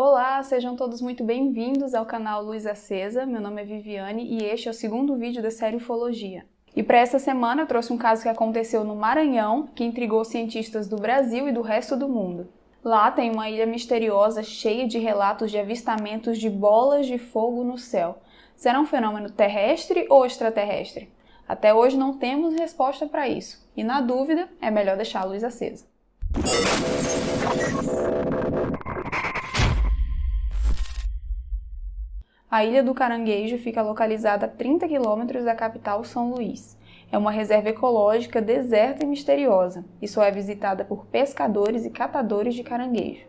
Olá, sejam todos muito bem-vindos ao canal Luz Acesa. Meu nome é Viviane e este é o segundo vídeo da série Ufologia. E para esta semana eu trouxe um caso que aconteceu no Maranhão, que intrigou cientistas do Brasil e do resto do mundo. Lá tem uma ilha misteriosa cheia de relatos de avistamentos de bolas de fogo no céu. Será um fenômeno terrestre ou extraterrestre? Até hoje não temos resposta para isso, e na dúvida é melhor deixar a luz acesa. A Ilha do Caranguejo fica localizada a 30 quilômetros da capital São Luís. É uma reserva ecológica deserta e misteriosa, e só é visitada por pescadores e catadores de caranguejo.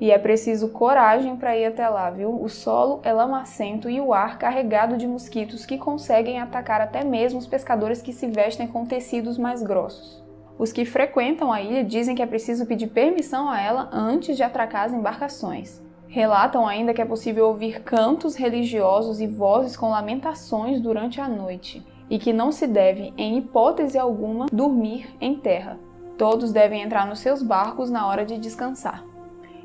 E é preciso coragem para ir até lá, viu? O solo é lamacento e o ar carregado de mosquitos que conseguem atacar até mesmo os pescadores que se vestem com tecidos mais grossos. Os que frequentam a ilha dizem que é preciso pedir permissão a ela antes de atracar as embarcações. Relatam ainda que é possível ouvir cantos religiosos e vozes com lamentações durante a noite, e que não se deve, em hipótese alguma, dormir em terra. Todos devem entrar nos seus barcos na hora de descansar.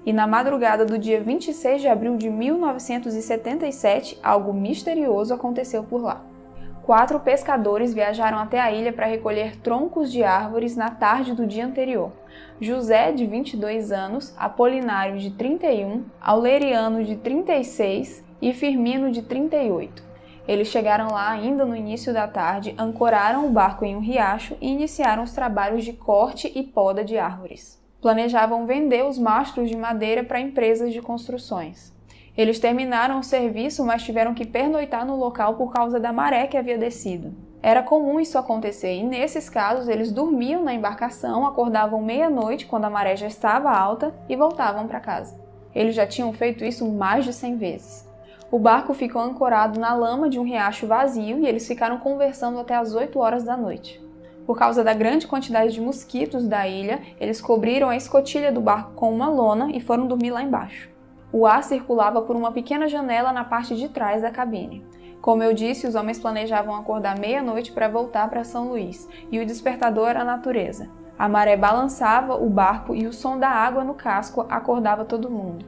E na madrugada do dia 26 de abril de 1977, algo misterioso aconteceu por lá. 4 pescadores viajaram até a ilha para recolher troncos de árvores na tarde do dia anterior. José, de 22 anos, Apolinário, de 31, Aureliano, de 36 e Firmino, de 38. Eles chegaram lá ainda no início da tarde, ancoraram o barco em um riacho e iniciaram os trabalhos de corte e poda de árvores. Planejavam vender os mastros de madeira para empresas de construções. Eles terminaram o serviço, mas tiveram que pernoitar no local por causa da maré que havia descido. Era comum isso acontecer e, nesses casos, eles dormiam na embarcação, acordavam meia-noite quando a maré já estava alta e voltavam para casa. Eles já tinham feito isso mais de 100 vezes. O barco ficou ancorado na lama de um riacho vazio e eles ficaram conversando até as 8 horas da noite. Por causa da grande quantidade de mosquitos da ilha, eles cobriram a escotilha do barco com uma lona e foram dormir lá embaixo. O ar circulava por uma pequena janela na parte de trás da cabine. Como eu disse, os homens planejavam acordar meia-noite para voltar para São Luís, e o despertador era a natureza. A maré balançava o barco e o som da água no casco acordava todo mundo.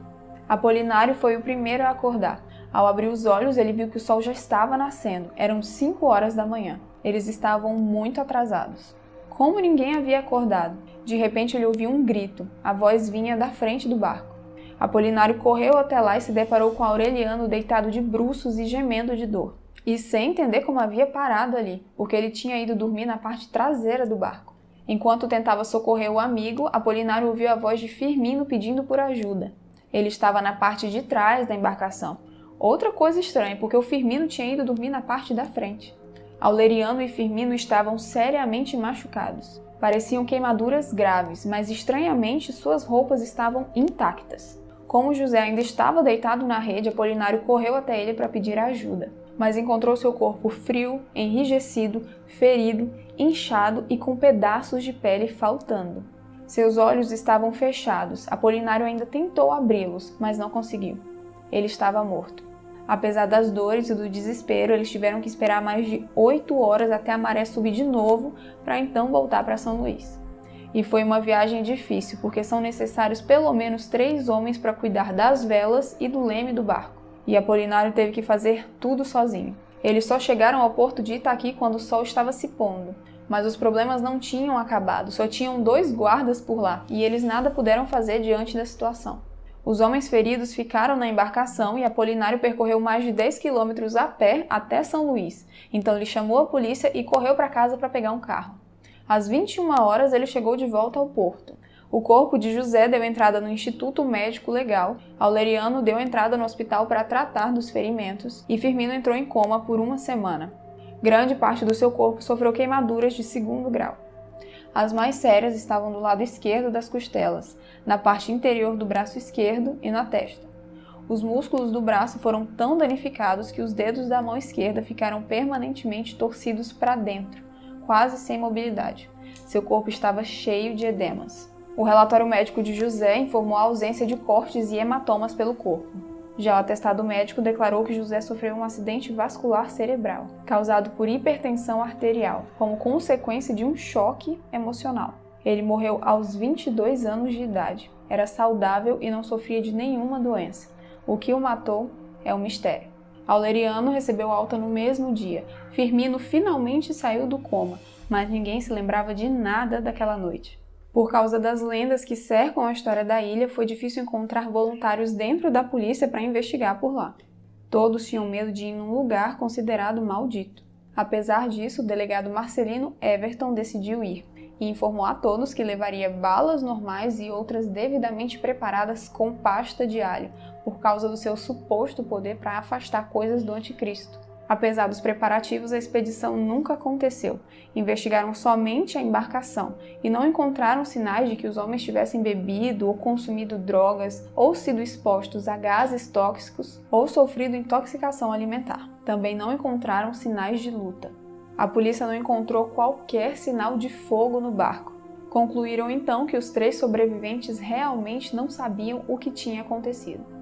Apolinário foi o primeiro a acordar. Ao abrir os olhos, ele viu que o sol já estava nascendo. Eram 5 horas da manhã. Eles estavam muito atrasados. Como ninguém havia acordado, de repente ele ouviu um grito. A voz vinha da frente do barco. Apolinário correu até lá e se deparou com Aureliano deitado de bruços e gemendo de dor. E sem entender como havia parado ali, porque ele tinha ido dormir na parte traseira do barco. Enquanto tentava socorrer o amigo, Apolinário ouviu a voz de Firmino pedindo por ajuda. Ele estava na parte de trás da embarcação. Outra coisa estranha, porque o Firmino tinha ido dormir na parte da frente. Aureliano e Firmino estavam seriamente machucados. Pareciam queimaduras graves, mas estranhamente suas roupas estavam intactas. Como José ainda estava deitado na rede, Apolinário correu até ele para pedir ajuda, mas encontrou seu corpo frio, enrijecido, ferido, inchado e com pedaços de pele faltando. Seus olhos estavam fechados. Apolinário ainda tentou abri-los, mas não conseguiu. Ele estava morto. Apesar das dores e do desespero, eles tiveram que esperar mais de 8 horas até a maré subir de novo para então voltar para São Luís. E foi uma viagem difícil, porque são necessários pelo menos 3 homens para cuidar das velas e do leme do barco. E Apolinário teve que fazer tudo sozinho. Eles só chegaram ao porto de Itaqui quando o sol estava se pondo. Mas os problemas não tinham acabado, só tinham 2 guardas por lá, e eles nada puderam fazer diante da situação. Os homens feridos ficaram na embarcação e Apolinário percorreu mais de 10 quilômetros a pé até São Luís. Então ele chamou a polícia e correu para casa para pegar um carro. Às 21 horas ele chegou de volta ao porto. O corpo de José deu entrada no Instituto Médico Legal, Aureliano deu entrada no hospital para tratar dos ferimentos e Firmino entrou em coma por 1 semana. Grande parte do seu corpo sofreu queimaduras de 2º grau. As mais sérias estavam do lado esquerdo das costelas, na parte interior do braço esquerdo e na testa. Os músculos do braço foram tão danificados que os dedos da mão esquerda ficaram permanentemente torcidos para dentro, quase sem mobilidade. Seu corpo estava cheio de edemas. O relatório médico de José informou a ausência de cortes e hematomas pelo corpo. Já o atestado médico declarou que José sofreu um acidente vascular cerebral, causado por hipertensão arterial, como consequência de um choque emocional. Ele morreu aos 22 anos de idade. Era saudável e não sofria de nenhuma doença. O que o matou é um mistério. Aureliano recebeu alta no mesmo dia. Firmino finalmente saiu do coma, mas ninguém se lembrava de nada daquela noite. Por causa das lendas que cercam a história da ilha, foi difícil encontrar voluntários dentro da polícia para investigar por lá. Todos tinham medo de ir num lugar considerado maldito. Apesar disso, o delegado Marcelino Everton decidiu ir e informou a todos que levaria balas normais e outras devidamente preparadas com pasta de alho, por causa do seu suposto poder para afastar coisas do anticristo. Apesar dos preparativos, a expedição nunca aconteceu. Investigaram somente a embarcação e não encontraram sinais de que os homens tivessem bebido ou consumido drogas, ou sido expostos a gases tóxicos, ou sofrido intoxicação alimentar. Também não encontraram sinais de luta. A polícia não encontrou qualquer sinal de fogo no barco. Concluíram então que os 3 sobreviventes realmente não sabiam o que tinha acontecido.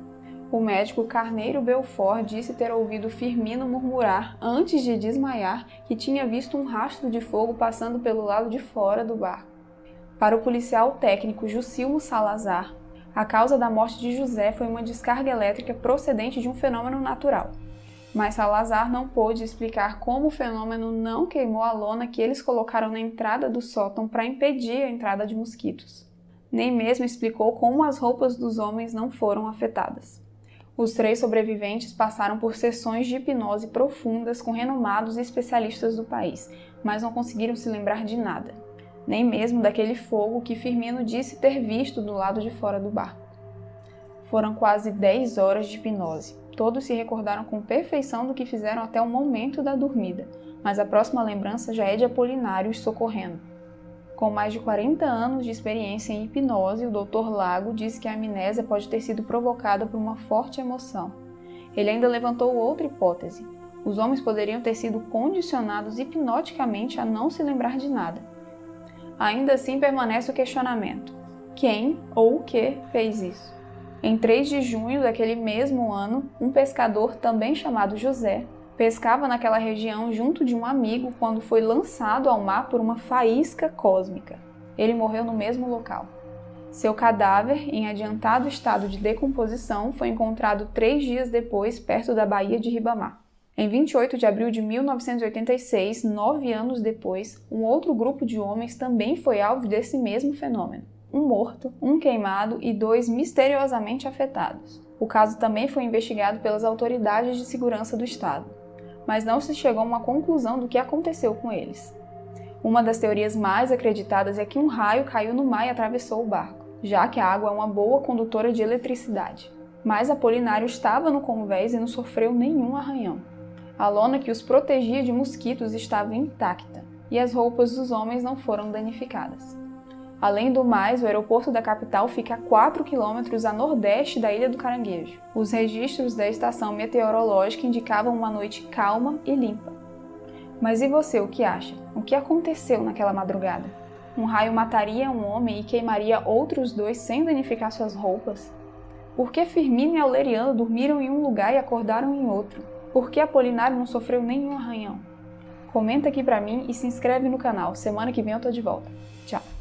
O médico Carneiro Belfort disse ter ouvido Firmino murmurar, antes de desmaiar, que tinha visto um rastro de fogo passando pelo lado de fora do barco. Para o policial técnico Jucilmo Salazar, a causa da morte de José foi uma descarga elétrica procedente de um fenômeno natural. Mas Salazar não pôde explicar como o fenômeno não queimou a lona que eles colocaram na entrada do sótão para impedir a entrada de mosquitos. Nem mesmo explicou como as roupas dos homens não foram afetadas. Os 3 sobreviventes passaram por sessões de hipnose profundas com renomados especialistas do país, mas não conseguiram se lembrar de nada, nem mesmo daquele fogo que Firmino disse ter visto do lado de fora do barco. Foram quase 10 horas de hipnose. Todos se recordaram com perfeição do que fizeram até o momento da dormida, mas a próxima lembrança já é de Apolinário socorrendo. Com mais de 40 anos de experiência em hipnose, o Dr. Lago diz que a amnésia pode ter sido provocada por uma forte emoção. Ele ainda levantou outra hipótese. Os homens poderiam ter sido condicionados hipnoticamente a não se lembrar de nada. Ainda assim permanece o questionamento: quem ou o que fez isso? Em 3 de junho daquele mesmo ano, um pescador, também chamado José, pescava naquela região junto de um amigo quando foi lançado ao mar por uma faísca cósmica. Ele morreu no mesmo local. Seu cadáver, em adiantado estado de decomposição, foi encontrado 3 dias depois, perto da Baía de Ribamar. Em 28 de abril de 1986, 9 anos depois, um outro grupo de homens também foi alvo desse mesmo fenômeno. Um morto, um queimado e 2 misteriosamente afetados. O caso também foi investigado pelas autoridades de segurança do estado, mas não se chegou a uma conclusão do que aconteceu com eles. Uma das teorias mais acreditadas é que um raio caiu no mar e atravessou o barco, já que a água é uma boa condutora de eletricidade. Mas Apolinário estava no convés e não sofreu nenhum arranhão. A lona que os protegia de mosquitos estava intacta, e as roupas dos homens não foram danificadas. Além do mais, o aeroporto da capital fica a 4 quilômetros a nordeste da Ilha do Caranguejo. Os registros da estação meteorológica indicavam uma noite calma e limpa. Mas e você, o que acha? O que aconteceu naquela madrugada? Um raio mataria um homem e queimaria outros 2 sem danificar suas roupas? Por que Firmino e Aureliano dormiram em um lugar e acordaram em outro? Por que Apolinário não sofreu nenhum arranhão? Comenta aqui pra mim e se inscreve no canal. Semana que vem eu tô de volta. Tchau!